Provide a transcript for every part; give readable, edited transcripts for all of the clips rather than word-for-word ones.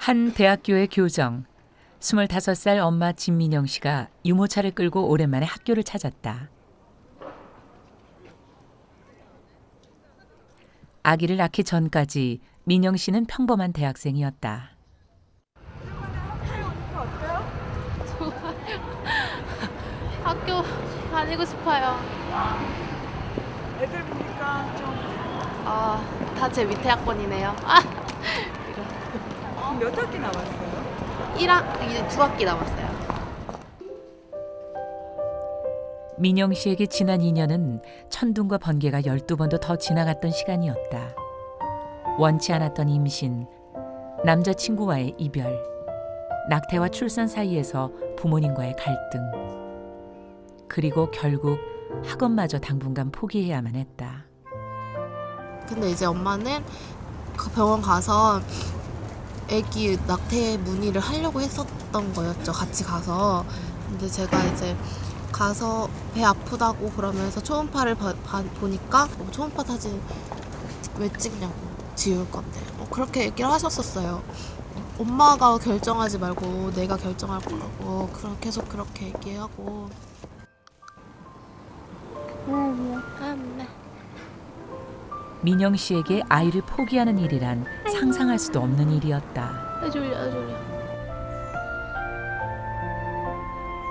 한 대학교의 교정. 25살 엄마 진민영 씨가 유모차를 끌고 오랜만에 학교를 찾았다. 아기를 낳기 전까지 민영 씨는 평범한 대학생이었다. 학교 다니고 싶어요. 애들 보니까 좀 다 제 밑에 학번이네요. 몇 학기 남았어요? 이제 2학기 남았어요. 민영 씨에게 지난 2년은 천둥과 번개가 12번도 더 지나갔던 시간이었다. 원치 않았던 임신, 남자친구와의 이별, 낙태와 출산 사이에서 부모님과의 갈등, 그리고 결국 학원마저 당분간 포기해야만 했다. 근데 이제 엄마는 병원 가서 아기 낙태 문의를 하려고 했었던 거였죠. 같이 가서. 근데 제가 이제 가서 배 아프다고 그러면서 초음파를 보니까 초음파 사진 왜 찍냐고, 지울 건데 그렇게 얘기를 하셨었어요. 엄마가 결정하지 말고 내가 결정할 거라고 계속 그렇게 얘기하고. 민영 씨에게 아이를 포기하는 일이란 상상할 수도 없는 일이었다. 졸려.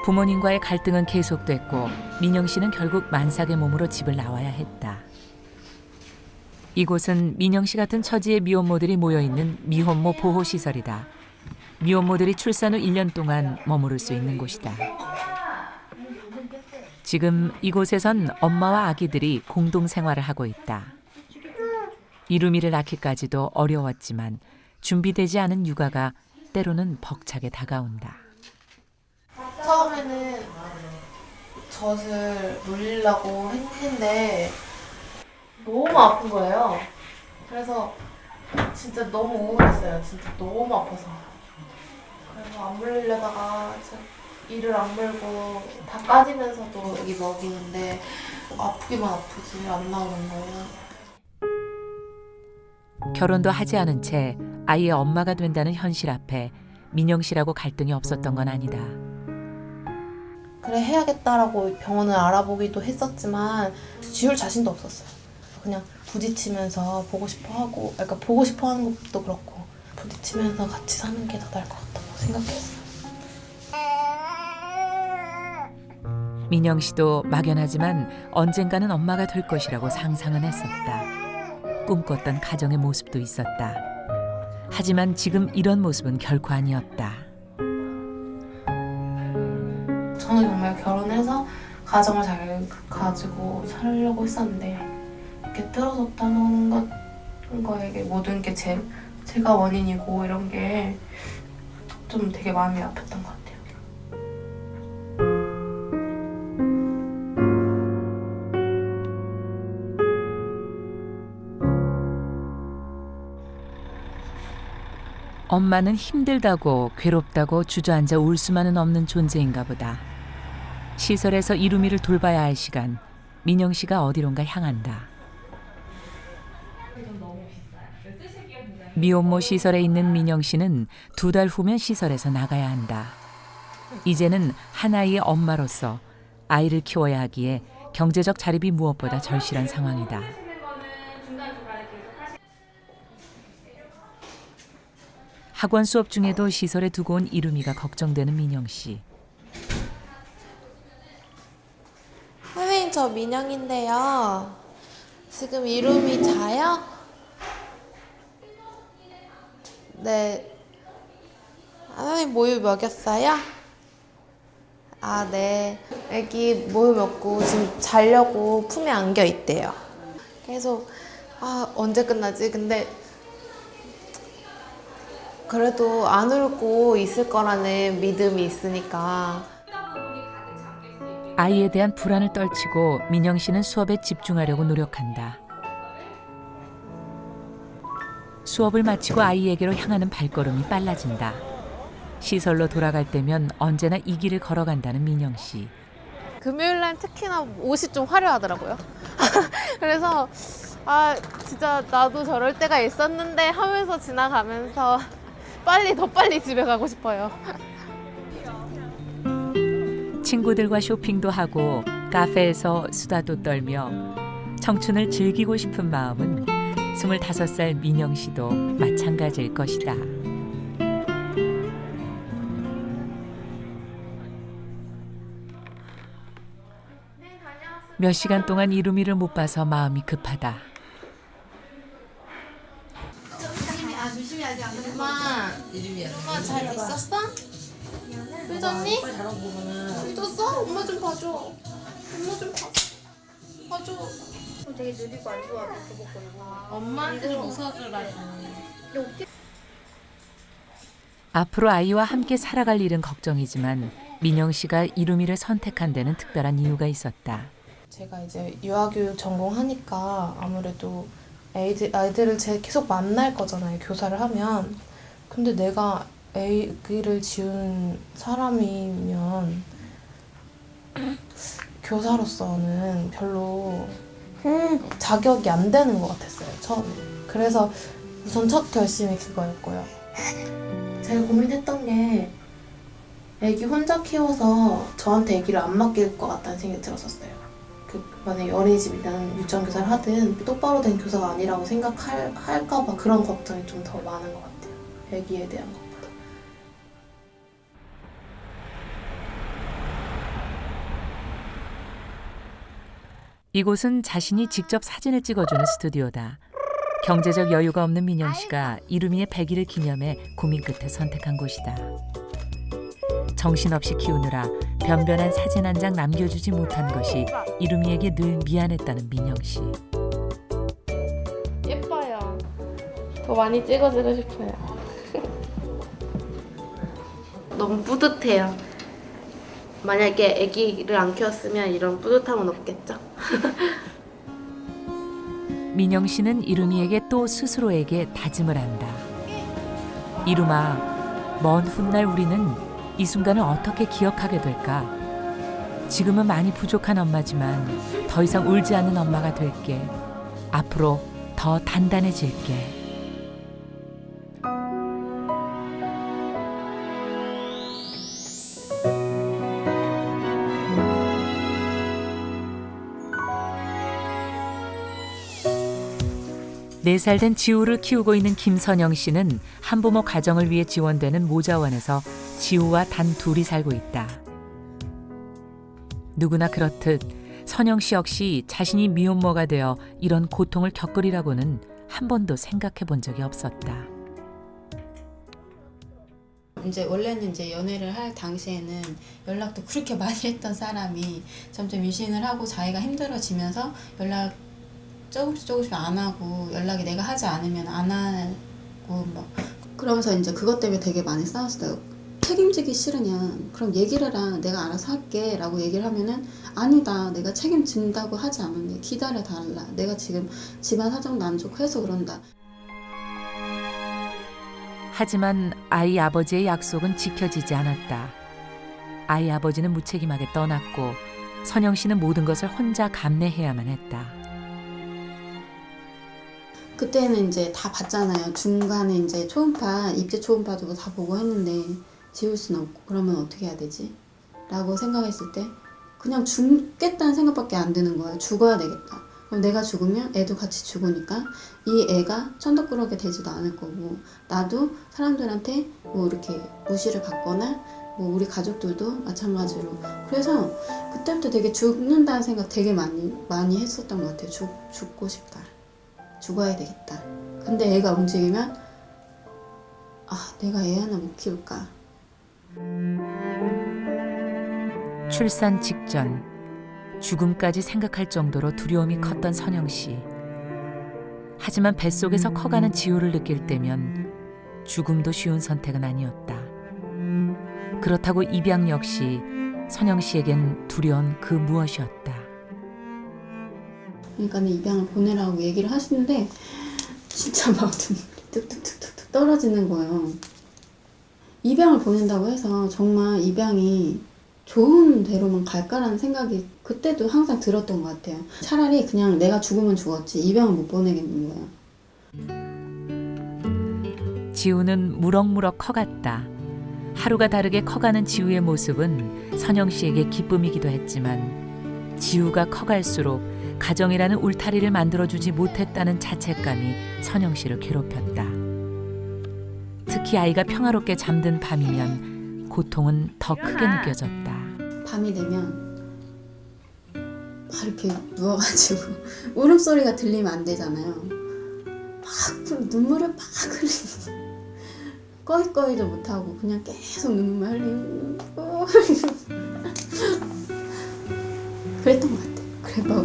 부모님과의 갈등은 계속됐고 민영 씨는 결국 만삭의 몸으로 집을 나와야 했다. 이곳은 민영 씨 같은 처지의 미혼모들이 모여있는 미혼모 보호시설이다. 미혼모들이 출산 후 1년 동안 머무를 수 있는 곳이다. 지금 이곳에선 엄마와 아기들이 공동 생활을 하고 있다. 이루미를 낳기까지도 어려웠지만 준비되지 않은 육아가 때로는 벅차게 다가온다. 처음에는 젖을 놀리려고 했는데 너무 아픈 거예요. 그래서 진짜 너무 우울했어요. 진짜 너무 아파서. 그래서 안 물리려다가 이를 안 물고 다 까지면서도 여기 먹이는데 아프기만 아프지 안 나오는 거예요. 결혼도 하지 않은 채 아이의 엄마가 된다는 현실 앞에 민영 씨라고 갈등이 없었던 건 아니다. 그래 해야겠다라고 병원을 알아보기도 했었지만 지울 자신도 없었어요. 그냥 부딪히면서 보고 싶어 하고, 그러니까 보고 싶어 하는 것도 그렇고 부딪히면서 같이 사는 게 더 나을 것 같다고 생각했어요. 민영 씨도 막연하지만 언젠가는 엄마가 될 것이라고 상상은 했었다. 꿈꿨던 가정의 모습도 있었다. 하지만 지금 이런 모습은 결코 아니었다. 저는 정말 결혼해서 가정을 잘 가지고 살려고 했었는데 이렇게 틀어졌다는 거에게 모든 게 제가 원인이고 이런 게 좀 되게 마음이 아팠던 것 같아요. 엄마는 힘들다고 괴롭다고 주저앉아 울 수만은 없는 존재인가 보다. 시설에서 이루미를 돌봐야 할 시간, 민영 씨가 어디론가 향한다. 미혼모 시설에 있는 민영 씨는 2달 후면 시설에서 나가야 한다. 이제는 한 아이의 엄마로서 아이를 키워야 하기에 경제적 자립이 무엇보다 절실한 상황이다. 학원 수업 중에도 시설에 두고 온 이루미가 걱정되는 민영 씨. 선생님, 저 민영인데요. 지금 이루미 자요? 네. 선생님 모유 먹였어요? 아, 네. 애기 모유 먹고 지금 자려고 품에 안겨 있대요. 계속 언제 끝나지? 근데 그래도 안 울고 있을 거라는 믿음이 있으니까. 아이에 대한 불안을 떨치고 민영 씨는 수업에 집중하려고 노력한다. 수업을 마치고 아이에게로 향하는 발걸음이 빨라진다. 시설로 돌아갈 때면 언제나 이 길을 걸어간다는 민영 씨. 금요일 날 특히나 옷이 좀 화려하더라고요. 그래서 진짜 나도 저럴 때가 있었는데 하면서 지나가면서 더 빨리 집에 가고 싶어요. 친구들과 쇼핑도 하고 카페에서 수다도 떨며 청춘을 즐기고 싶은 마음은 25살 민영 씨도 마찬가지일 것이다. 몇 시간 동안 이루미를 못 봐서 마음이 급하다. 엄마 잘 있었어? 늦었니? 늦었어? 엄마 좀 봐줘. 엄마 좀 봐줘. 되게 느리고 안 좋아하고 교복거리고. 엄마한테 좀 웃어주라. 앞으로 아이와 함께 살아갈 일은 걱정이지만 민영 씨가 이루미를 선택한 데는 특별한 이유가 있었다. 제가 이제 유아교육 전공하니까 아무래도 아이들을 계속 만날 거잖아요. 교사를 하면. 근데 내가 아기를 지운 사람이면 교사로서는 별로 자격이 안 되는 것 같았어요. 처음에. 그래서 우선 첫 결심이 그거였고요. 제가 고민했던 게 아기 혼자 키워서 저한테 아기를 안 맡길 것 같다는 생각이 들었었어요. 만약에 어린이집이든 유치원 교사를 하든 똑바로 된 교사가 아니라고 생각할까 봐 그런 걱정이 좀 더 많은 것 같아요. 아기에 대한 것보다. 이곳은 자신이 직접 사진을 찍어주는 스튜디오다. 경제적 여유가 없는 민영 씨가 이루미의 100일을 기념해 고민 끝에 선택한 곳이다. 정신없이 키우느라 변변한 사진 한 장 남겨주지 못한 것이 이루미에게 늘 미안했다는 민영 씨. 예뻐요. 더 많이 찍어주고 싶어요. 너무 뿌듯해요. 만약에 아기를 안 키웠으면 이런 뿌듯함은 없겠죠? 민영 씨는 이루미에게 또 스스로에게 다짐을 한다. 이루마, 먼 훗날 우리는 이 순간을 어떻게 기억하게 될까? 지금은 많이 부족한 엄마지만 더 이상 울지 않는 엄마가 될게. 앞으로 더 단단해질게. 네 살 된 지우를 키우고 있는 김선영 씨는 한부모 가정을 위해 지원되는 모자원에서 지우와 단 둘이 살고 있다. 누구나 그렇듯 선영 씨 역시 자신이 미혼모가 되어 이런 고통을 겪으리라고는 한 번도 생각해 본 적이 없었다. 이제 원래는 이제 연애를 할 당시에는 연락도 그렇게 많이 했던 사람이 점점 유신을 하고 자기가 힘들어지면서 연락 조금씩 안 하고 연락이 내가 하지 않으면 안 하고 막 그러면서 이제 그것 때문에 되게 많이 싸웠어요. 책임지기 싫으냐? 그럼 얘기를 해라. 내가 알아서 할게 라고 얘기를 하면은 아니다. 내가 책임진다고 하지 않았네. 기다려 달라. 내가 지금 집안 사정도 안 좋고 해서 그런다. 하지만 아이 아버지의 약속은 지켜지지 않았다. 아이 아버지는 무책임하게 떠났고 선영 씨는 모든 것을 혼자 감내해야만 했다. 그때는 이제 다 봤잖아요. 중간에 이제 초음파, 입제 초음파도 다 보고 했는데 지울 수는 없고 그러면 어떻게 해야 되지? 라고 생각했을 때 그냥 죽겠다는 생각밖에 안 드는 거예요. 죽어야 되겠다. 그럼 내가 죽으면 애도 같이 죽으니까 이 애가 천덕꾸러기 되지도 않을 거고 나도 사람들한테 뭐 이렇게 무시를 받거나 뭐 우리 가족들도 마찬가지로 그래서 그때부터 되게 죽는다는 생각 되게 많이 했었던 것 같아요. 죽고 싶다. 죽어야 되겠다. 근데 애가 움직이면 내가 애 하나 못 키울까? 출산 직전 죽음까지 생각할 정도로 두려움이 컸던 선영 씨. 하지만 뱃속에서 커가는 지우를 느낄 때면 죽음도 쉬운 선택은 아니었다. 그렇다고 입양 역시 선영 씨에겐 두려운 그 무엇이었다. 그러니까 입양을 보내라고 얘기를 하시는데 진짜 막 뚝뚝뚝뚝 떨어지는 거예요. 입양을 보낸다고 해서 정말 입양이 좋은 대로만 갈까라는 생각이 그때도 항상 들었던 것 같아요. 차라리 그냥 내가 죽으면 죽었지 입양을 못 보내겠는 거예요. 지우는 무럭무럭 커갔다. 하루가 다르게 커가는 지우의 모습은 선영 씨에게 기쁨이기도 했지만 지우가 커갈수록 가정이라는 울타리를 만들어주지 못했다는 자책감이 선영 씨를 괴롭혔다. 특히 아이가 평화롭게 잠든 밤이면 고통은 더 크게 느껴졌다. 밤이 되면 막 이렇게 누워가지고 울음소리가 들리면 안 되잖아요. 막 눈물을 막 흘리고 꺼이꺼이도 못하고 그냥 계속 눈물 흘리고 그랬던 것 같아요. 그래서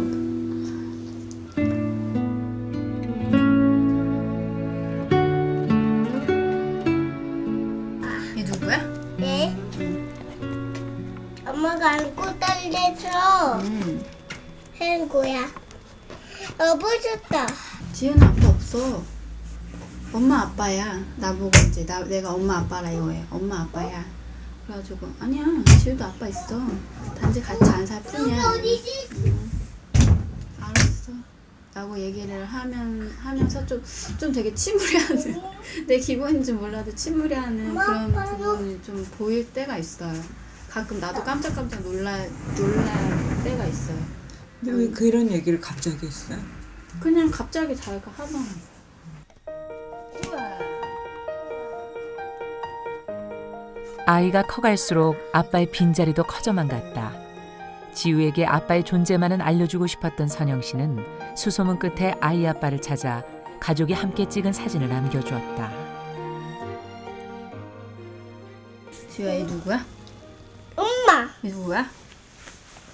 얘 누구야? 네. 엄마가 안고 달래서 한 거야. 부셨다. 지우는 아빠 없어. 엄마 아빠야. 나보고 이제 내가 엄마 아빠라 이거예요. 엄마 아빠야. 그래가지고 아니야 지우도 아빠 있어. 단지 같이 안 살 뿐이야. 어디지? 알았어. 라고 얘기를 하면서 좀 되게 침울해하는 내 기분인지 몰라도 침울해하는 그런 부분이 좀 보일 때가 있어요. 가끔 나도 깜짝깜짝 놀랄 때가 있어요. 근데 왜 그런 얘기를 갑자기 했어? 그냥 갑자기 자기가 하더라고. 아이가 커갈수록 아빠의 빈자리도 커져만 갔다. 지우에게 아빠의 존재만은 알려주고 싶었던 선영 씨는 수소문 끝에 아이 아빠를 찾아 가족이 함께 찍은 사진을 남겨주었다. 지우야 얘 누구야? 엄마. 얘 누구야?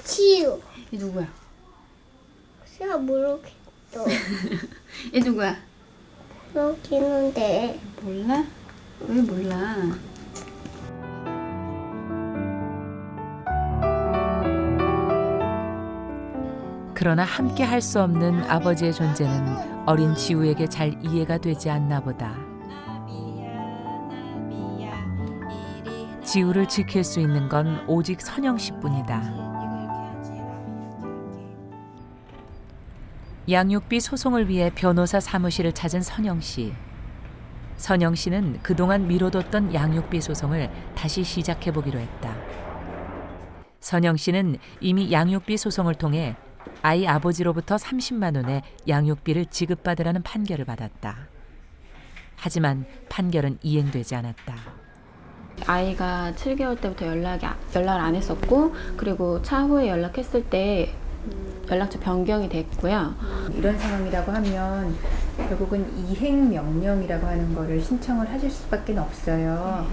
지우. 얘 누구야? 제가 모르겠어. 얘 누구야? 모르겠는데. 몰라? 왜 몰라? 그러나 함께 할 수 없는 아버지의 존재는 어린 지우에게 잘 이해가 되지 않나 보다. 지우를 지킬 수 있는 건 오직 선영 씨뿐이다. 양육비 소송을 위해 변호사 사무실을 찾은 선영 씨. 선영 씨는 그동안 미뤄뒀던 양육비 소송을 다시 시작해보기로 했다. 선영 씨는 이미 양육비 소송을 통해 아이 아버지로부터 30만 원의 양육비를 지급받으라는 판결을 받았다. 하지만 판결은 이행되지 않았다. 아이가 7개월 때부터 연락을 안 했었고, 그리고 차후에 연락했을 때 연락처 변경이 됐고요. 이런 상황이라고 하면 결국은 이행 명령이라고 하는 거를 신청을 하실 수밖에 없어요.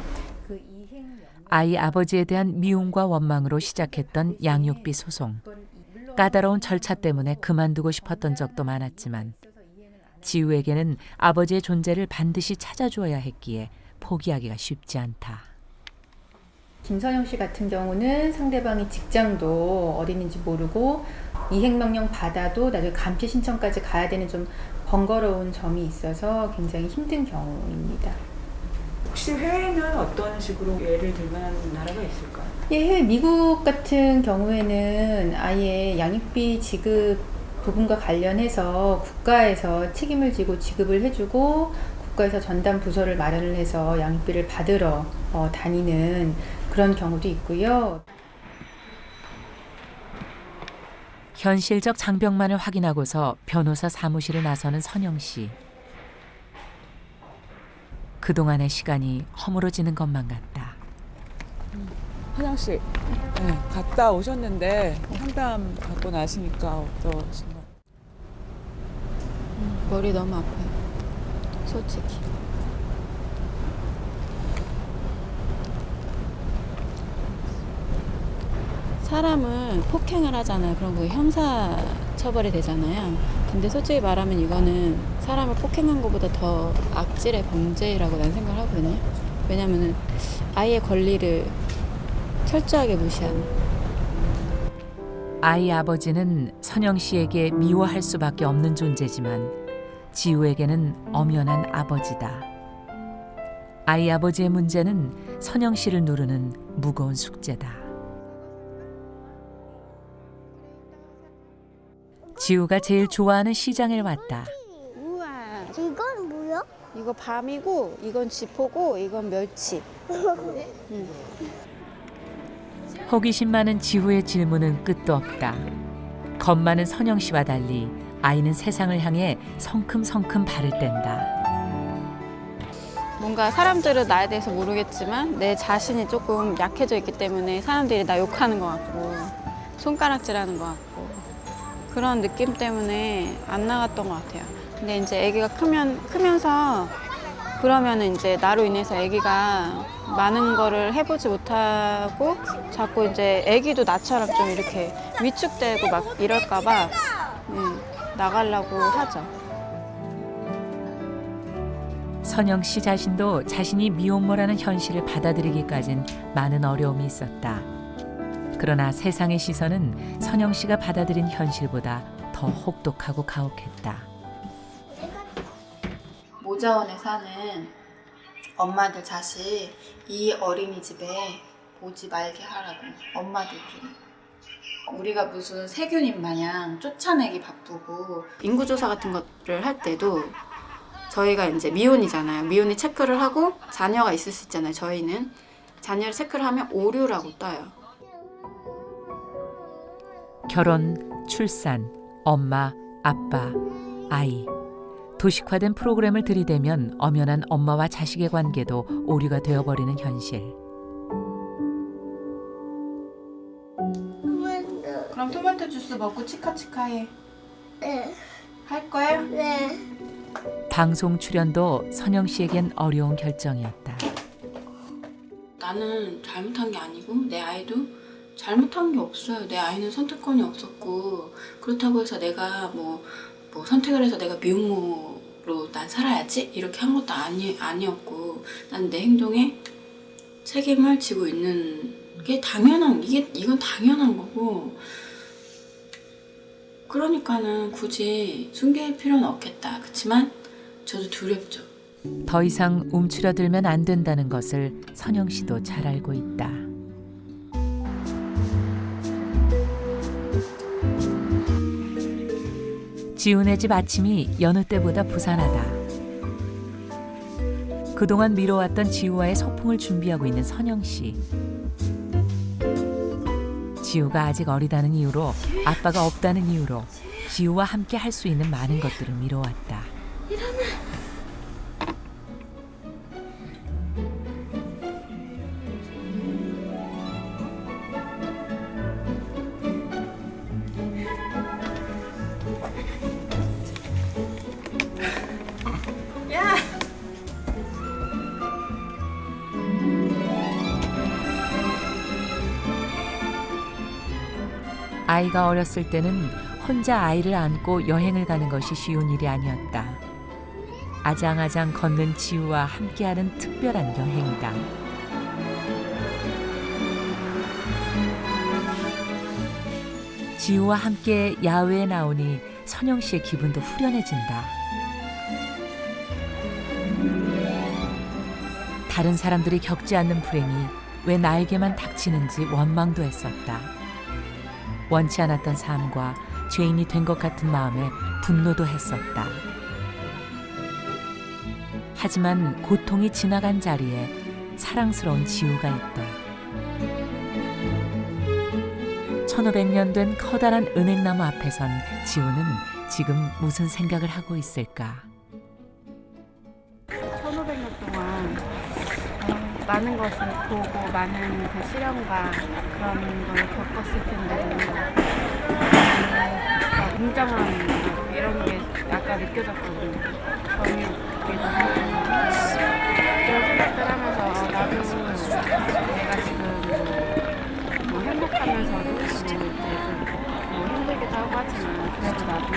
그 이행 명령 아이 아버지에 대한 미움과 원망으로 시작했던 양육비 소송. 까다로운 절차 때문에 그만두고 싶었던 적도 많았지만 지우에게는 아버지의 존재를 반드시 찾아주어야 했기에 포기하기가 쉽지 않다. 김선영 씨 같은 경우는 상대방이 직장도 어디 있는지 모르고 이행명령 받아도 나중에 감시 신청까지 가야 되는 좀 번거로운 점이 있어서 굉장히 힘든 경우입니다. 혹시 해외는 어떤 식으로 예를 들 만한 나라가 있을까요? 예, 해외 미국 같은 경우에는 아예 양육비 지급 부분과 관련해서 국가에서 책임을 지고 지급을 해주고 국가에서 전담 부서를 마련을 해서 양육비를 받으러 다니는 그런 경우도 있고요. 현실적 장벽만을 확인하고서 변호사 사무실을 나서는 선영 씨. 그동안의 시간이 허물어지는 것만 같다. 화장실 네, 갔다 오셨는데 상담 받고 나시니까 어떠신가요? 머리 너무 아파요. 솔직히. 사람을 폭행을 하잖아요. 그럼 그게 형사 처벌이 되잖아요. 근데 솔직히 말하면 이거는 사람을 폭행한 것보다 더 악질의 범죄라고 난 생각을 하거든요. 왜냐면은 아이의 권리를 철저하게 무시하는. 아이 아버지는 선영 씨에게 미워할 수밖에 없는 존재지만 지우에게는 엄연한 아버지다. 아이 아버지의 문제는 선영 씨를 누르는 무거운 숙제다. 지우가 제일 좋아하는 시장에 왔다. 우와. 이건 뭐야? 뭐예요? 이거 밤이고 이건 쥐포고 이건 멸치. 호기심 많은 지우의 질문은 끝도 없다. 겁 많은 선영 씨와 달리 아이는 세상을 향해 성큼성큼 발을 뗀다. 뭔가 사람들은 나에 대해서 모르겠지만 내 자신이 조금 약해져 있기 때문에 사람들이 나 욕하는 것 같고 손가락질하는 것 같고 그런 느낌 때문에 안 나갔던 것 같아요. 근데 이제 아기가 크면서 그러면은 이제 나로 인해서 아기가 많은 거를 해보지 못하고 자꾸 이제 아기도 나처럼 좀 이렇게 위축되고 막 이럴까봐 나가려고 하죠. 선영 씨 자신도 자신이 미혼모라는 현실을 받아들이기까진 많은 어려움이 있었다. 그러나 세상의 시선은 선영 씨가 받아들인 현실보다 더 혹독하고 가혹했다. 모자원에 사는 엄마들 자식 이 어린이집에 오지 말게 하라고 엄마들끼리. 우리가 무슨 세균인 마냥 쫓아내기 바쁘고 인구조사 같은 것들을 할 때도 저희가 이제 미혼이잖아요. 미혼이 체크를 하고 자녀가 있을 수 있잖아요. 저희는 자녀를 체크를 하면 오류라고 떠요. 결혼, 출산, 엄마, 아빠, 아이. 도식화된 프로그램을 들이대면 엄연한 엄마와 자식의 관계도 오류가 되어버리는 현실. 그럼 토마토 주스 먹고 치카치카해. 네. 할 거야? 네. 방송 출연도 선영 씨에겐 어려운 결정이었다. 나는 잘못한 게 아니고 내 아이도 잘못한 게 없어요. 내 아이는 선택권이 없었고 그렇다고 해서 내가 뭐 선택을 해서 내가 미혼모로 난 살아야지 이렇게 한 것도 아니었고 난 내 행동에 책임을 지고 있는 게 이건 당연한 거고 그러니까는 굳이 숨길 필요는 없겠다. 그렇지만 저도 두렵죠. 더 이상 움츠러들면 안 된다는 것을 선영 씨도 잘 알고 있다. 지훈의 집 아침이 여느 때보다 부산하다. 그동안 미뤄왔던 지우와의 소풍을 준비하고 있는 선영 씨. 지우가 아직 어리다는 이유로 아빠가 없다는 이유로 지우와 함께 할 수 있는 많은 것들을 미뤄왔다. 아이가 어렸을 때는 혼자 아이를 안고 여행을 가는 것이 쉬운 일이 아니었다. 아장아장 걷는 지우와 함께하는 특별한 여행이다. 지우와 함께 야외에 나오니 선영 씨의 기분도 후련해진다. 다른 사람들이 겪지 않는 불행이 왜 나에게만 닥치는지 원망도 했었다. 원치 않았던 삶과 죄인이 된 것 같은 마음에 분노도 했었다. 하지만 고통이 지나간 자리에 사랑스러운 지우가 있다. 1500년 된 커다란 은행나무 앞에선 지우는 지금 무슨 생각을 하고 있을까? 1500년 동안 많은 것을 보고 많은 그 시련과 그런 걸 겪었을 텐데도 웅장함 이런 게 약간 느껴졌거든요. 재미없기도 하고 이런 생각들 하면서 나도 내가 지금 뭐 행복하면서도 이제 좀 힘들기도 하고 하지만 그래도 나도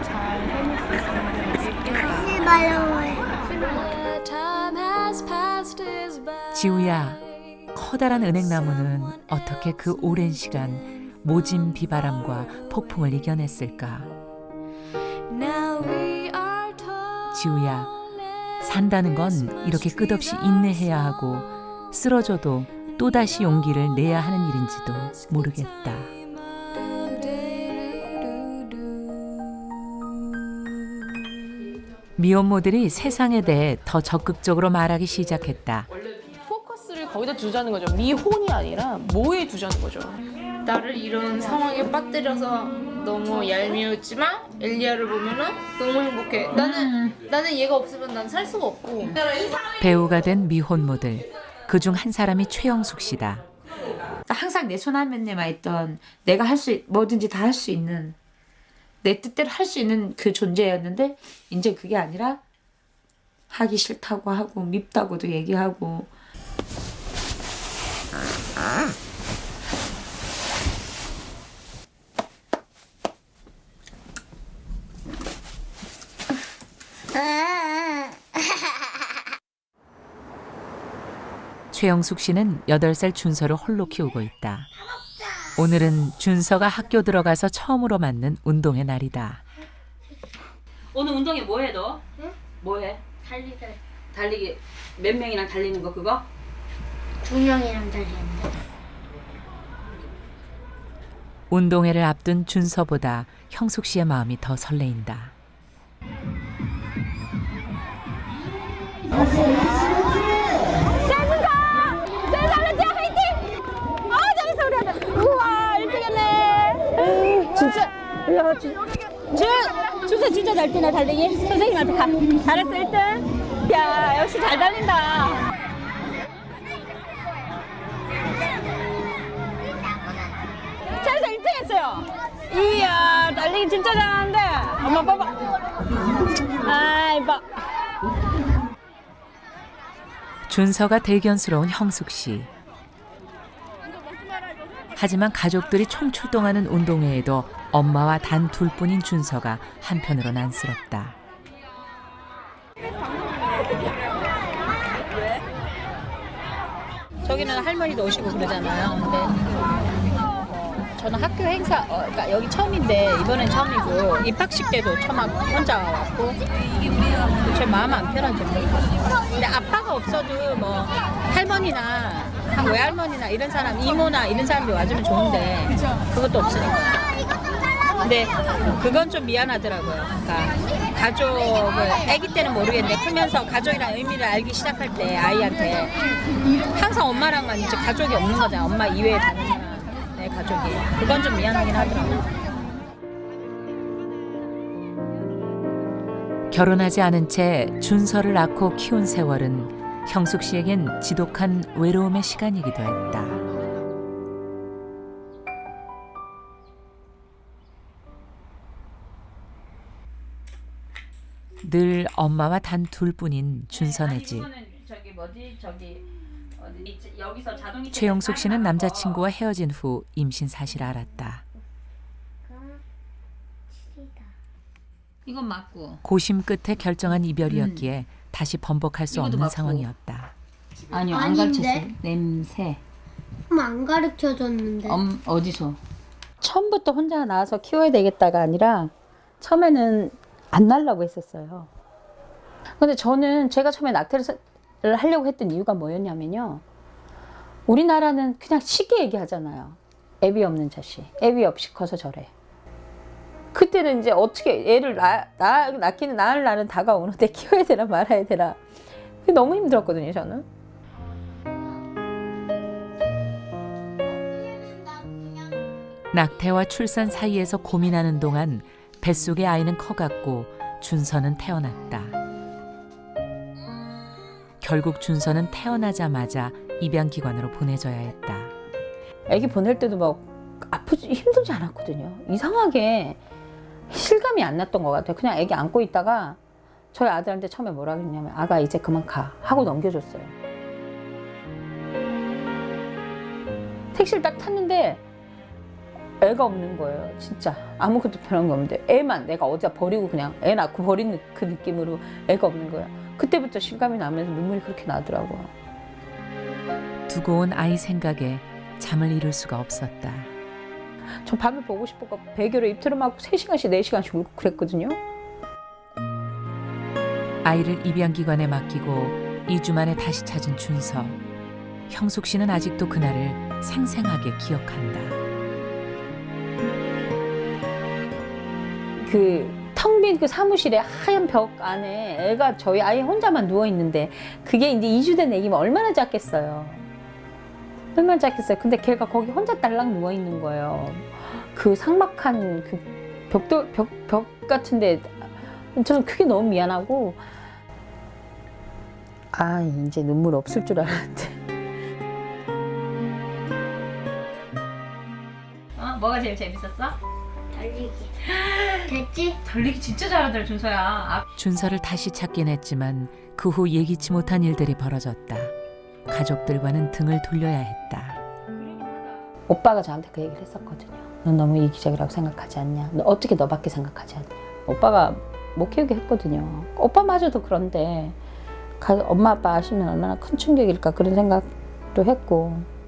잘 해낼 수 있으면 좋겠다. 지우야, 커다란 은행나무는 어떻게 그 오랜 시간 모진 비바람과 폭풍을 이겨냈을까? 지우야, 산다는 건 이렇게 끝없이 인내해야 하고 쓰러져도 또다시 용기를 내야 하는 일인지도 모르겠다. 미혼모들이 세상에 대해 더 적극적으로 말하기 시작했다. 포커스를 거기다 두자는 거죠. 미혼이 아니라 뭐에 두자는 거죠. 나를 이런 상황에 빠뜨려서 너무 얄미웠지만 엘리야를 보면은 너무 행복해. 나는 얘가 없으면 난 살 수가 없고. 배우가 된 미혼모들. 그중 한 사람이 최영숙 씨다. 항상 내 손 안면에만 있던 내가 뭐든지 다 할 수 있는 내 뜻대로 할 수 있는 그 존재였는데 이제 그게 아니라 하기 싫다고 하고 밉다고도 얘기하고 최영숙 씨는 8살 준서를 홀로 키우고 있다. 오늘은 준서가 학교 들어가서 처음으로 맞는 운동의 날이다. 오늘 운동회 뭐 해 너? 응? 뭐 해? 달리기 몇 명이랑 달리는 거 그거? 2명이랑 달리는데. 운동회를 앞둔 준서보다 형숙 씨의 마음이 더 설레인다. 준서 진짜 잘 뛰나 달리기? 선생님한테 가. 잘했어 1등. 야 역시 잘 달린다. 잘해서 1등 했어요. 이야 달리기 진짜 잘하는데. 엄마 봐봐. 아이 봐. 준서가 대견스러운 형숙 씨. 하지만 가족들이 총출동하는 운동회에도 엄마와 단 둘뿐인 준서가 한편으론 안쓰럽다. 저기는 할머니도 오시고 그러잖아요. 근데 저는 학교 행사, 그러니까 여기 처음인데 이번엔 처음이고 입학식 때도 처음 혼자 왔고 제 마음 안 편하죠. 근데 아빠가 없어도 뭐 할머니나 외할머니나 이런 사람, 이모나 이런 사람들이 와주면 좋은데 그것도 없으니까. 근데 그건 좀 미안하더라고요. 그러니까 가족을 아기 때는 모르겠는데 크면서 가족이란 의미를 알기 시작할 때 아이한테 항상 엄마랑만 이제 가족이 없는 거잖아. 엄마 이외에 다른 사람의 가족이. 그건 좀 미안하긴 하더라고요. 결혼하지 않은 채 준서를 낳고 키운 세월은 형숙 씨에겐 지독한 외로움의 시간이기도 했다. 늘 엄마와 단 둘뿐인 준서네 집. 최영숙 씨는 남자친구와 헤어진 후 임신 사실을 알았다. 이건 맞고. 고심 끝에 결정한 이별이었기에 다시 번복할 수 없는 상황이었다. 아니요 안 아닌데? 가르쳤어요. 냄새. 안 가르쳐줬는데. 어디서? 처음부터 혼자 나와서 키워야 되겠다가 아니라 처음에는 안 날라고 했었어요. 근데 저는 제가 처음에 낙태를 하려고 했던 이유가 뭐였냐면요. 우리나라는 그냥 쉽게 얘기하잖아요. 애비 없는 자식. 애비 없이 커서 저래. 그때는 이제 어떻게 애를 낳기는 낳을 날은 다가오는데 키워야 되나 말아야 되나. 그게 너무 힘들었거든요, 저는. 낙태와 출산 사이에서 고민하는 동안 뱃속의 아이는 커갔고 준서는 태어났다. 결국 준서는 태어나자마자 입양기관으로 보내져야 했다. 애기 보낼 때도 막 아프지 힘들지 않았거든요. 이상하게 실감이 안 났던 것 같아요. 그냥 애기 안고 있다가 저희 아들한테 처음에 뭐라 그랬냐면 아가 이제 그만 가 하고 넘겨줬어요. 택시를 딱 탔는데 애가 없는 거예요. 진짜 아무것도 변한 게 없는데 애만 내가 어디다 버리고 그냥 애 낳고 버린 그 느낌으로 애가 없는 거야. 그때부터 실감이 나면서 눈물이 그렇게 나더라고요. 두고 온 아이 생각에 잠을 이룰 수가 없었다. 저 밤에 보고 싶어서 베개로 입틀어 맞고 3시간씩 4시간씩 울고 그랬거든요. 아이를 입양기관에 맡기고 2주 만에 다시 찾은 준서. 형숙 씨는 아직도 그날을 생생하게 기억한다. 그 텅 빈 그 사무실에 하얀 벽 안에 애가 저희 아이 혼자만 누워 있는데 그게 이제 2주 된 애기면 얼마나 작겠어요. 얼마나 작겠어요. 근데 걔가 거기 혼자 딸랑 누워 있는 거예요. 그 삭막한 그 벽 같은데 저는 그게 너무 미안하고 아 이제 눈물 없을 줄 알았는데. 뭐가 제일 재밌었어? 달리기. 됐지? 달리기 진짜 잘하더라 준서야. 준서를 다시 찾긴 했지만 그 후 예기치 못한 일들이 벌어졌다. 가족들과는 등을 돌려야 했다. 오빠가 저한테 그 얘기를 했었거든요. 넌 너무 이기적이라고 생각하지 않냐? 너 어떻게 너밖에 생각하지 않냐? 오빠가 못 키우게 했거든요. 오빠마저도 그런데 엄마 아빠 아시면 얼마나 큰 충격일까 그런 생각도 했고.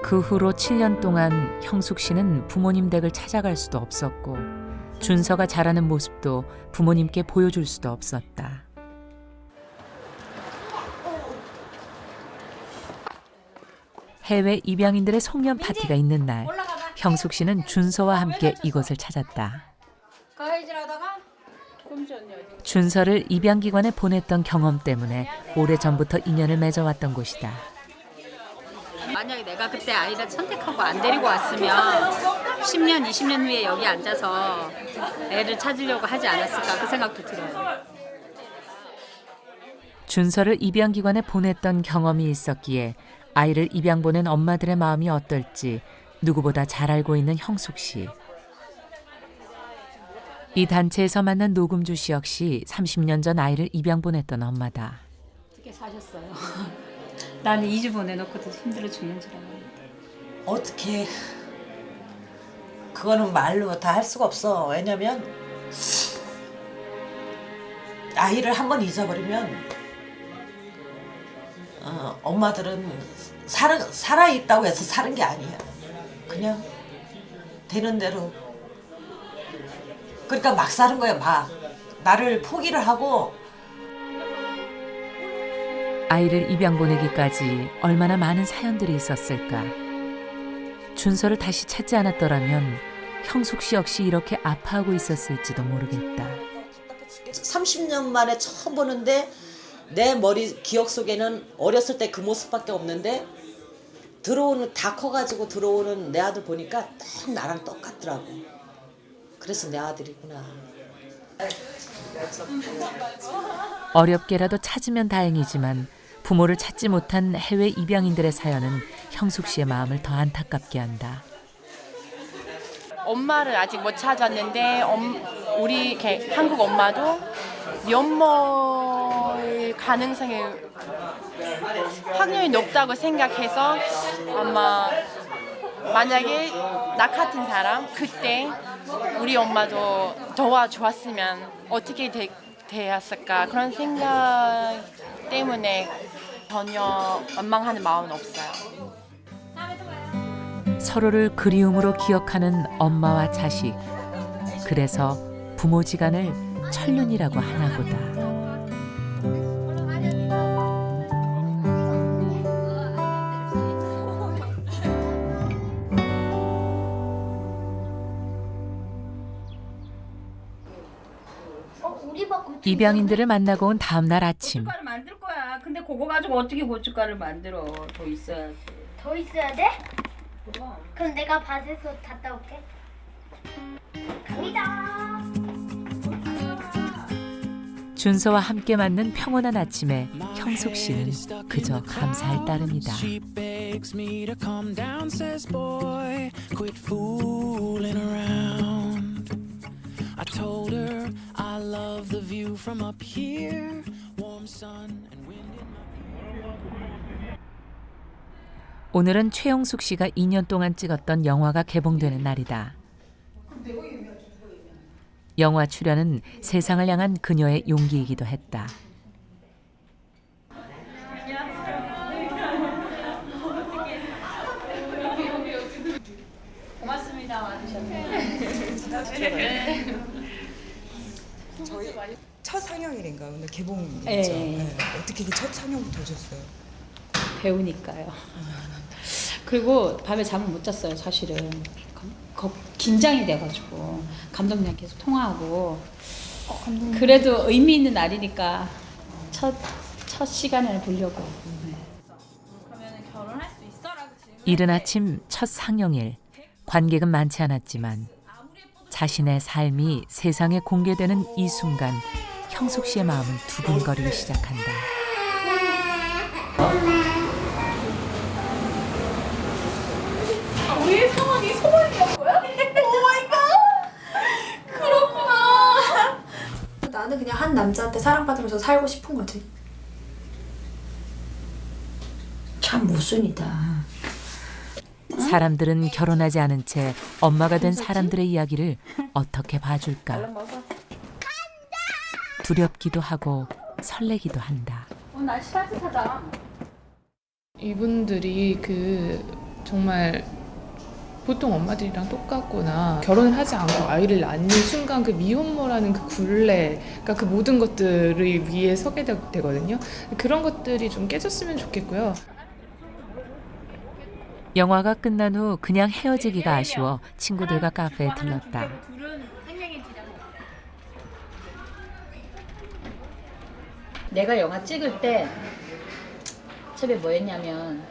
그 후로 7년 동안 형숙 씨는 부모님 댁을 찾아갈 수도 없었고 준서가 자라는 모습도 부모님께 보여줄 수도 없었다. 해외 입양인들의 송년 파티가 있는 날, 형숙 씨는 준서와 함께 이곳을 찾았다. 준서를 입양기관에 보냈던 경험 때문에 오래전부터 인연을 맺어왔던 곳이다. 만약에 내가 그때 아이를 선택하고 안 데리고 왔으면 10년, 20년 후에 여기 앉아서 애를 찾으려고 하지 않았을까 그 생각도 들어요. 준서를 입양기관에 보냈던 경험이 있었기에 아이를 입양 보낸 엄마들의 마음이 어떨지 누구보다 잘 알고 있는 형숙 씨. 이 단체에서 만난 노금주 씨 역시 30년 전 아이를 입양 보냈던 엄마다. 어떻게 사셨어요? 나는 2주 보내놓고도 힘들어 죽는 줄 알았는데. 어떻게 그거는 말로 다 할 수가 없어. 왜냐면 아이를 한번 잊어버리면 엄마들은 살아있다고 해서 사는 게 아니야. 그냥 되는 대로. 그러니까 막 사는 거야. 막 나를 포기를 하고. 아이를 입양 보내기까지 얼마나 많은 사연들이 있었을까. 준서를 다시 찾지 않았더라면 형숙 씨 역시 이렇게 아파하고 있었을지도 모르겠다. 30년 만에 처음 보는데 내 머리 기억 속에는 어렸을 때 그 모습밖에 없는데 다 커가지고 들어오는 내 아들 보니까 딱 나랑 똑같더라고. 그래서 내 아들이구나. 어렵게라도 찾으면 다행이지만 부모를 찾지 못한 해외 입양인들의 사연은 형숙 씨의 마음을 더 안타깝게 한다. 엄마를 아직 못 찾았는데 우리 한국 엄마도 면모의 가능성이 확률이 높다고 생각해서 아마 만약에 나 같은 사람 그때 우리 엄마도 도와주었으면 어떻게 되었을까 그런 생각 때문에 전혀 원망하는 마음은 없어요. 서로를 그리움으로 기억하는 엄마와 자식. 그래서 부모지간을 천륜이라고 하나 보다. 입양인들을 만나고 온 다음 날 아침. 고춧가루 만들 거야. 근데 그거 가지고 어떻게 고춧가루 만들어? 더 있어야지. 더 있어야 돼? 그럼 내가 밭에서 갔다 올게. 갑니다. 준서와 함께 맞는 평온한 아침에 형숙 씨는 그저 감사할 따름이다. I told her I love the view from up here, warm sun and wind in my... 오늘은 최용숙 씨가 2년 동안 찍었던 영화가 개봉되는 날이다. 영화 출연은 세상을 향한 그녀의 용기이기도 했다. 고맙습니다. 와주셔서. 저희 첫 상영일인가요? 오늘 개봉이죠? 네. 네. 어떻게 첫 상영부터 오셨어요? 배우니까요. 그리고 밤에 잠을 못 잤어요, 사실은. 긴장이 돼가지고 감독님이랑 계속 통화하고. 그래도 의미 있는 날이니까 첫 시간을 보려고. 이른 아침 첫 상영일. 관객은 많지 않았지만 자신의 삶이 세상에 공개되는 이 순간 형숙 씨의 마음은 두근거리기 시작한다. 우리의 상황이 소원이었던 거야? 오마이갓! 그렇구나. 나는 그냥 한 남자한테 사랑받으면서 살고 싶은 거지. 참 모순이다. 사람들은 결혼하지 않은 채 엄마가 된 사람들의 이야기를 어떻게 봐줄까? 두렵기도 하고 설레기도 한다. 날씨 따뜻하다. 이분들이 정말 보통 엄마들이랑 똑같구나. 결혼을 하지 않고 아이를 낳는 순간 그 미혼모라는 그 굴레, 그러니까 그 모든 것들을 위해 서게 되거든요. 그런 것들이 좀 깨졌으면 좋겠고요. 영화가 끝난 후 그냥 헤어지기가 아쉬워 친구들과 카페에 들렀다. 내가 영화 찍을 때 처음에 뭐 했냐면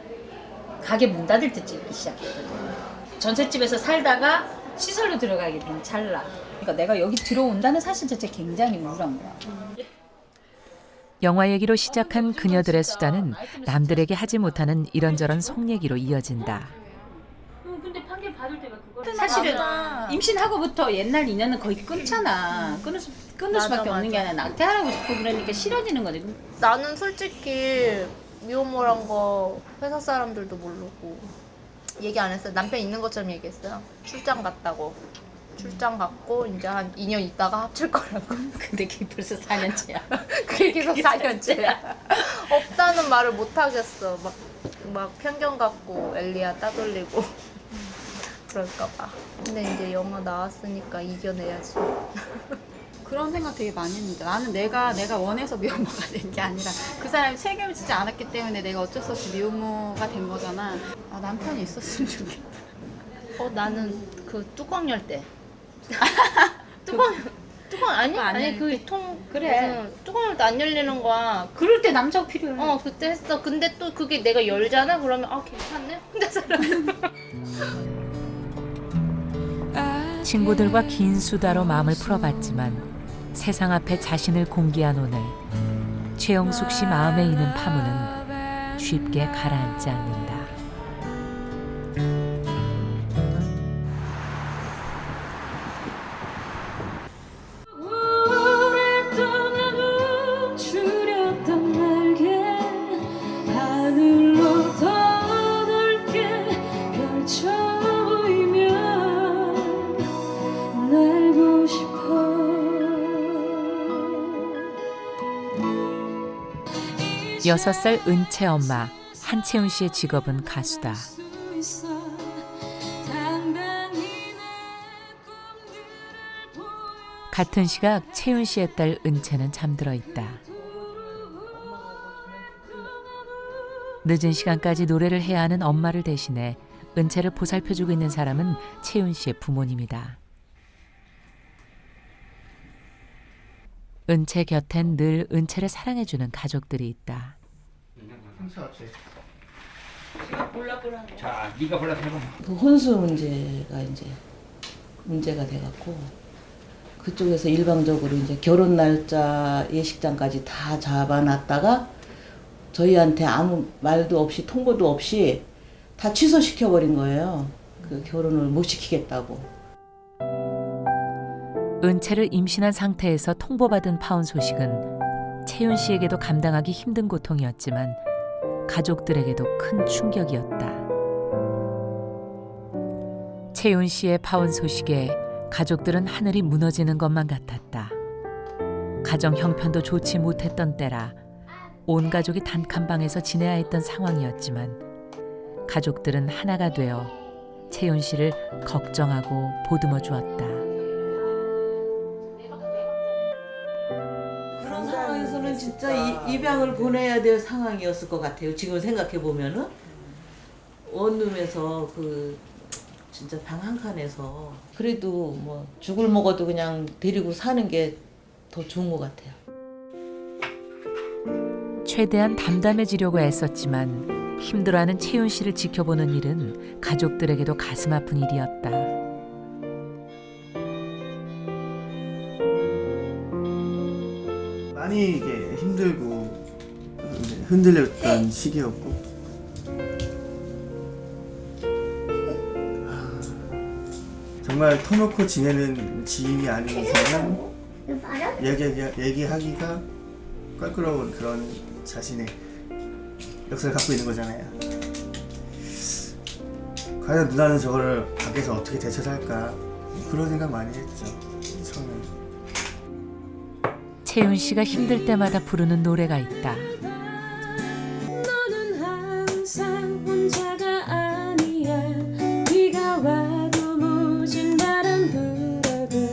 가게 문 닫을 때 찍기 시작했거든. 전셋집에서 살다가 시설로 들어가게 된 찰나. 그러니까 내가 여기 들어온다는 사실 자체 굉장히 우울한 거야. 영화 얘기로 시작한 그녀들의 수다는 남들에게 하지 못하는 이런저런 속 얘기로 이어진다. 근데 판결 받을 때가 그거를 사실은 임신하고부터 옛날 인연은 거의 끊잖아. 끊을 수밖에 없는 게 아니라 낙태하라고 자꾸 그러니까 싫어지는 거지. 나는 솔직히 미혼모란 거 회사 사람들도 모르고 얘기 안 했어요. 남편 있는 것처럼 얘기했어요. 출장 갔다고. 출장 갔고 이제 한 2년 있다가 합칠 거라고. 근데 그게 벌써 4년째야. 그게 계속 4년째야. 없다는 말을 못 하겠어. 막 편견 갖고 엘리야 따돌리고 그럴까 봐. 근데 이제 영화 나왔으니까 이겨내야지. 그런 생각 되게 많이 했는데 나는 내가 원해서 미혼모가 된 게 아니라 그 사람이 책임을 지지 않았기 때문에 내가 어쩔 수 없이 미혼모가 된 거잖아. 아, 남편이 있었으면 좋겠다. 나는 그 뚜껑 열 때. 뚜껑 아니 그 통 그래. 뚜껑 열 때 안 열리는 거야. 그럴 때 남자가 필요해. 그때 했어. 근데 또 그게 내가 열잖아. 그러면 괜찮네. 혼자 살아. 친구들과 긴 수다로 마음을 풀어봤지만 세상 앞에 자신을 공개한 오늘 최영숙 씨 마음에 있는 파문은 쉽게 가라앉지 않는다. 여섯 살 은채 엄마 한채훈 씨의 직업은 가수다. 같은 시각 채훈 씨의 딸 은채는 잠들어 있다. 늦은 시간까지 노래를 해야 하는 엄마를 대신해 은채를 보살펴주고 있는 사람은 채훈 씨의 부모님이다. 은채 곁엔 늘 은채를 사랑해주는 가족들이 있다. 자, 네가 골라서 해봐. 그 혼수 문제가 이제 문제가 돼갖고 그쪽에서 일방적으로 이제 결혼 날짜 예식장까지 다 잡아놨다가 저희한테 아무 말도 없이 통보도 없이 다 취소시켜 버린 거예요. 그 결혼을 못 시키겠다고. 은채를 임신한 상태에서 통보받은 파혼 소식은 채윤 씨에게도 감당하기 힘든 고통이었지만 가족들에게도 큰 충격이었다. 채윤 씨의 파혼 소식에 가족들은 하늘이 무너지는 것만 같았다. 가정 형편도 좋지 못했던 때라 온 가족이 단칸방에서 지내야 했던 상황이었지만 가족들은 하나가 되어 채윤 씨를 걱정하고 보듬어 주었다. 그런 상황에서는 진짜 입양을 보내야 될 상황이었을 것 같아요. 지금 생각해 보면은 원룸에서 그 진짜 방 한 칸에서 그래도 뭐 죽을 먹어도 그냥 데리고 사는 게 더 좋은 것 같아요. 최대한 담담해지려고 애썼지만 힘들어하는 채윤 씨를 지켜보는 일은 가족들에게도 가슴 아픈 일이었다. 많이 이게 힘들고 흔들렸던 시기였고 정말 터놓고 지내는 지인이 아닌 이상은 얘기하기가 껄끄러운 그런 자신의 역사를 갖고 있는 거잖아요. 과연 누나는 저걸 밖에서 어떻게 대처를 할까 그런 생각 많이 했죠. 처음에. 채윤 씨가 힘들 때마다 부르는 노래가 있다. 너는 항상 혼자가 아니야. 비가 와도 모진 바람 불어도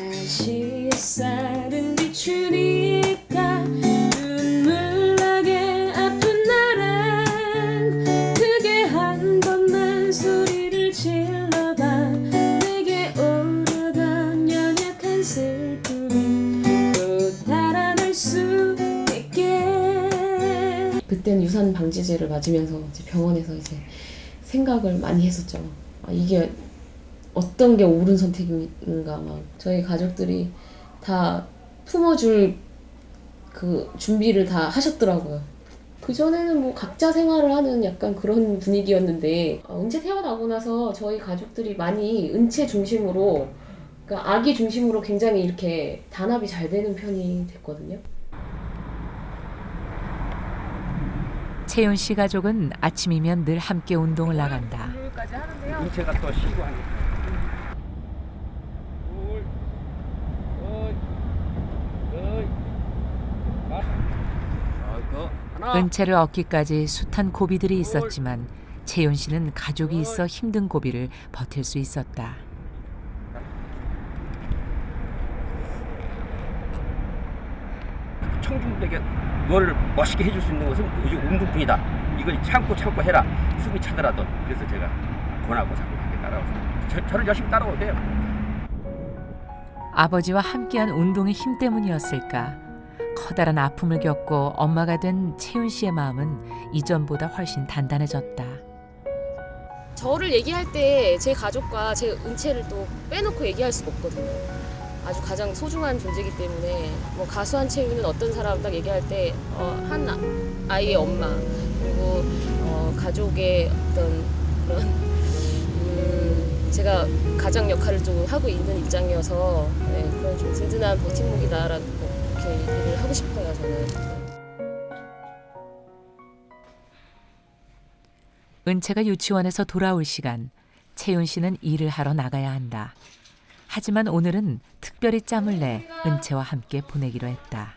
다시 햇살은 비추니까 눈물 나게 아픈 나랑 크게 한 번만 소리를 질러봐. 내게 오려던 연약한 슬픔이 또 달아날 수 있게. 그때는 유산 방지제를 맞으면서 이제 병원에서 이제 생각을 많이 했었죠. 아, 이게 어떤 게 옳은 선택인가. 막 저희 가족들이 다 품어줄 그 준비를 다 하셨더라고요. 그 전에는 뭐 각자 생활을 하는 약간 그런 분위기였는데 은채 태어나고 나서 저희 가족들이 많이 은채 중심으로, 그러니까 아기 중심으로 굉장히 이렇게 단합이 잘 되는 편이 됐거든요. 채윤 씨 가족은 아침이면 늘 함께 운동을 나간다. 인체가 또 쉬고 하니까. 은채를 얻기까지 숱한 고비들이 있었지만 채윤 씨는 가족이 있어 힘든 고비를 버틸 수 있었다. 청중들에게 뭘 멋있게 해줄 수 있는 것은 오직 운동뿐이다. 이걸 참고 해라. 숨이 차더라도. 그래서 제가 권하고 자꾸 함께 따라와서 저를 열심히 따라오면 돼요. 아버지와 함께한 운동의 힘 때문이었을까. 커다란 아픔을 겪고 엄마가 된 채윤 씨의 마음은 이전보다 훨씬 단단해졌다. 저를 얘기할 때 제 가족과 제 은채를 또 빼놓고 얘기할 수가 없거든요. 아주 가장 소중한 존재이기 때문에 뭐 가수 한채윤은 어떤 사람 딱 얘기할 때 한 아이의 엄마, 그리고 가족의 어떤 그런 제가 가장 역할을 좀 하고 있는 입장이어서 네, 그런 좀 든든한 버팀목이다라고 이렇게 얘기를 하고 싶어요, 저는. 은채가 유치원에서 돌아올 시간, 채윤 씨는 일을 하러 나가야 한다. 하지만 오늘은 특별히 짬을 내 은채와 함께 보내기로 했다.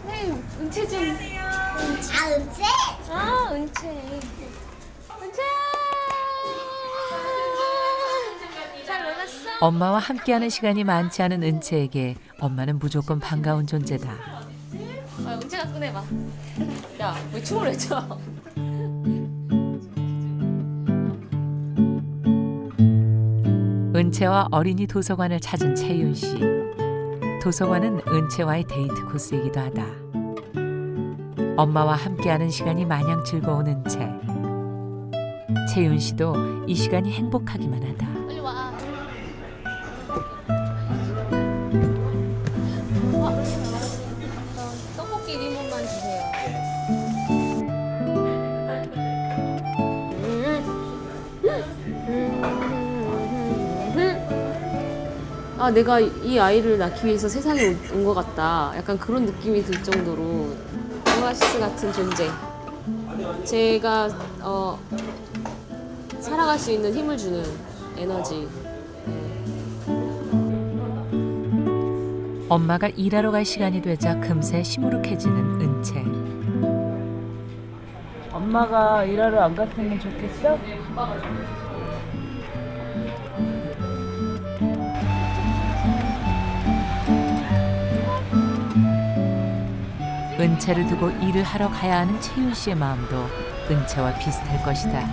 네, 은채 좀. 은채? 아, 은채. 은채! 잘 놀았어? 엄마와 함께하는 시간이 많지 않은 은채에게 엄마는 무조건 반가운 존재다. 은채가 꺼내봐. 야, 왜 춤을 춰? 은채와 어린이 도서관을 찾은 채윤 씨. 도서관은 은채와의 데이트 코스이기도 하다. 엄마와 함께하는 시간이 마냥 즐거운 은채. 채윤 씨도 이 시간이 행복하기만 하다. 빨리 와. 떡볶이 1인분만 주세요. 아, 내가 이 아이를 낳기 위해서 세상에 온 것 같다. 약간 그런 느낌이 들 정도로 오아시스 같은 존재. 제가 살아갈 수 있는 힘을 주는 에너지. 엄마가 일하러 갈 시간이 되자 금세 시무룩해지는 은채. 엄마가 일하러 안 갔으면 좋겠어? 은채를 두고 일을 하러 가야 하는 채윤 씨의 마음도 은채와 비슷할 것이다.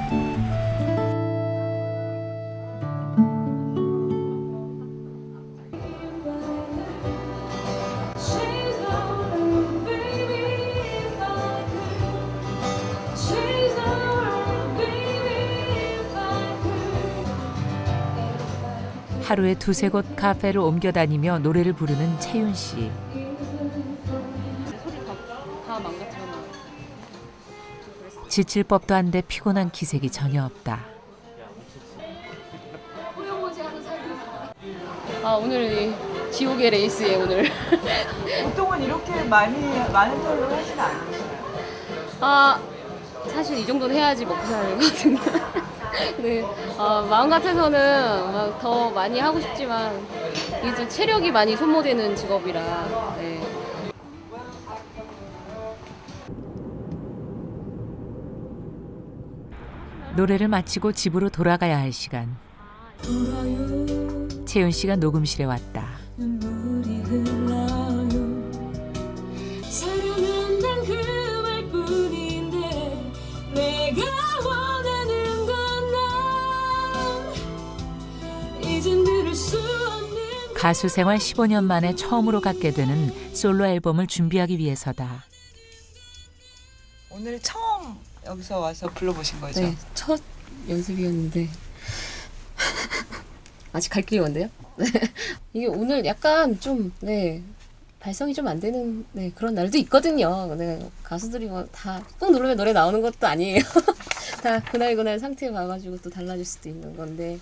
하루에 두세 곳 카페를 옮겨 다니며 노래를 부르는 채윤 씨. 지칠 법도 한데 피곤한 기색이 전혀 없다. 아 오늘 이 지옥의 레이스에 오늘. 보통은 이렇게 많은 털로 하시는 않으세요? 아 사실 이 정도는 해야지 먹고 사는 거거든요. 네, 마음 같아서는 막 더 많이 하고 싶지만 이게 좀 체력이 많이 소모되는 직업이라. 네. 노래를 마치고 집으로 돌아가야 할 시간. 채윤 씨가 녹음실에 왔다. 눈물이 흘러요. 사랑한단 그 말뿐인데 내가 원하는 건 난 이젠 들을 수 없는 가수 생활 15년 만에 처음으로 갖게 되는 솔로 앨범을 준비하기 위해서다. 오늘 처음 여기서 와서 불러보신 거죠? 네, 첫 연습이었는데 아직 갈 길이 먼데요. 네. 이게 오늘 약간 좀 발성이 좀 안 되는 그런 날도 있거든요. 네, 가수들이 뭐 다 꾹 누르면 노래 나오는 것도 아니에요. 다 그날 상태 봐가지고 또 달라질 수도 있는 건데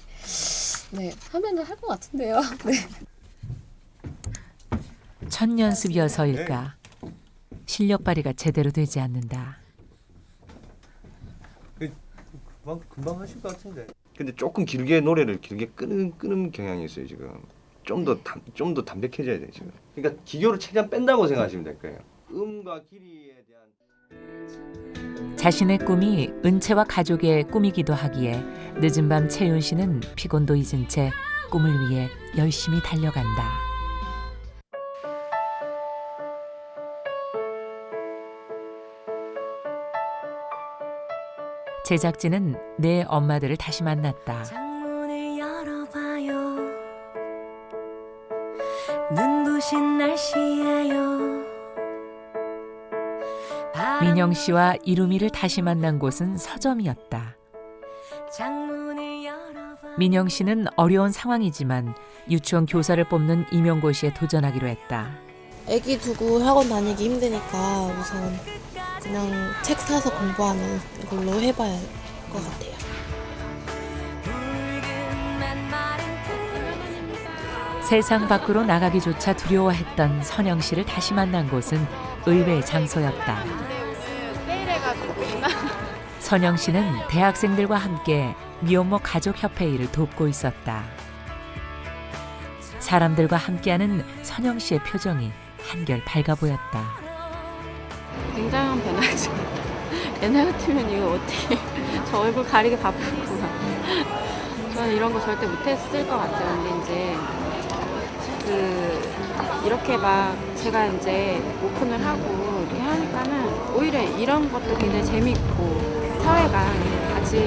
하면은 할 것 같은데요. 네. 첫 연습이어서일까 실력 발휘가 제대로 되지 않는다. 금방 하실 것 같은데. 근데 조금 길게 노래를 길게 끄는 경향이 있어요 지금. 좀 더 담백해져야 돼 지금. 그러니까 기교를 최대한 뺀다고 생각하시면 될 거예요. 음과 길이에 대한. 자신의 꿈이 은채와 가족의 꿈이기도 하기에 늦은 밤 채윤 씨는 피곤도 잊은 채 꿈을 위해 열심히 달려간다. 제작진은 내 엄마들을 다시 만났다. 창문을 열어봐요. 눈부신 날씨예요. 민영 씨와 이루미를 다시 만난 곳은 서점이었다. 창문을 열어봐요. 민영 씨는 어려운 상황이지만 유치원 교사를 뽑는 임용고시에 도전하기로 했다. 애기 두고 학원 다니기 힘드니까 우선 그냥 책 사서 공부하는 걸로 해봐야 할 것 같아요. 세상 밖으로 나가기조차 두려워했던 선영 씨를 다시 만난 곳은 의외의 장소였다. 선영 씨는 대학생들과 함께 미혼모 가족협회 일을 돕고 있었다. 사람들과 함께하는 선영 씨의 표정이 한결 밝아 보였다. 굉장한 변화죠. 옛날 같으면 이거 어떻게 저 얼굴 가리기 바쁘고 저는 이런 거 절대 못했을 것 같아요. 근데 이제 이렇게 막 제가 이제 오픈을 하고 이렇게 하니까는 오히려 이런 것도 굉장히 재밌고 사회가 아직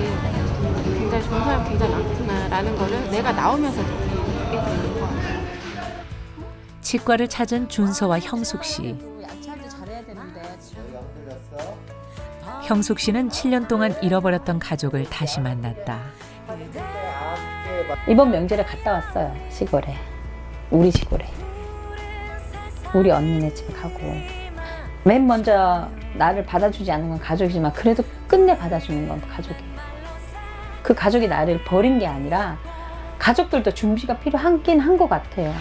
굉장히 좋은 사람이 굉장히 많구나라는 거를 내가 나오면서 느끼게 되는 것 같아요. 치과를 찾은 준서와 형숙 씨. 형숙 씨는 7년 동안 잃어버렸던 가족을 다시 만났다. 이번 명절에 갔다 왔어요. 시골에. 우리 시골에. 우리 언니네 집에 가고. 맨 먼저 나를 받아주지 않는 건 가족이지만 그래도 끝내 받아주는 건 가족이에요. 그 가족이 나를 버린 게 아니라 가족들도 준비가 필요하긴 한 것 같아요.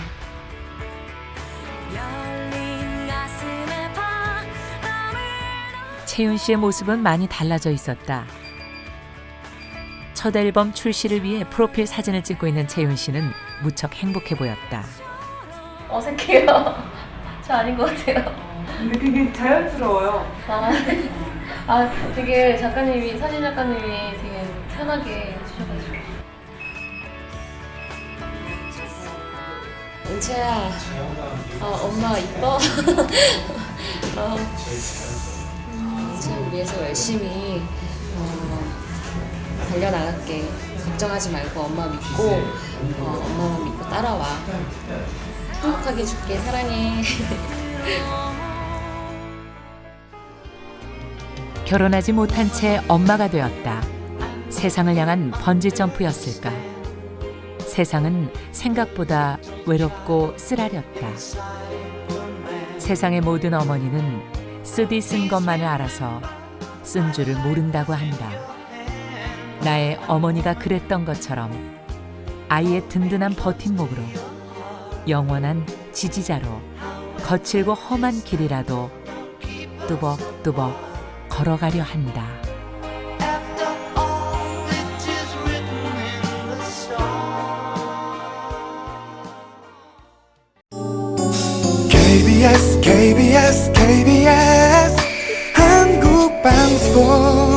채윤 씨의 모습은 많이 달라져 있었다. 첫 앨범 출시를 위해 프로필 사진을 찍고 있는 채윤 씨는 무척 행복해 보였다. 어색해요. 저 아닌 것 같아요. 근데 되게 자연스러워요. 되게 작가님이, 사진 작가님이 되게 편하게 해주셔가지고. 은채야, 엄마 이뻐? 지금 위해서 열심히 달려나갈게. 걱정하지 말고 엄마 믿고 엄마만 믿고 따라와. 행복하게 해줄게. 사랑해. 결혼하지 못한 채 엄마가 되었다. 세상을 향한 번지 점프였을까? 세상은 생각보다 외롭고 쓰라렸다. 세상의 모든 어머니는 쓰디 쓴 것만을 알아서 쓴 줄을 모른다고 한다. 나의 어머니가 그랬던 것처럼 아이의 든든한 버팀목으로 영원한 지지자로 거칠고 험한 길이라도 뚜벅뚜벅 걸어가려 한다. KBS KBS KBS 한국방송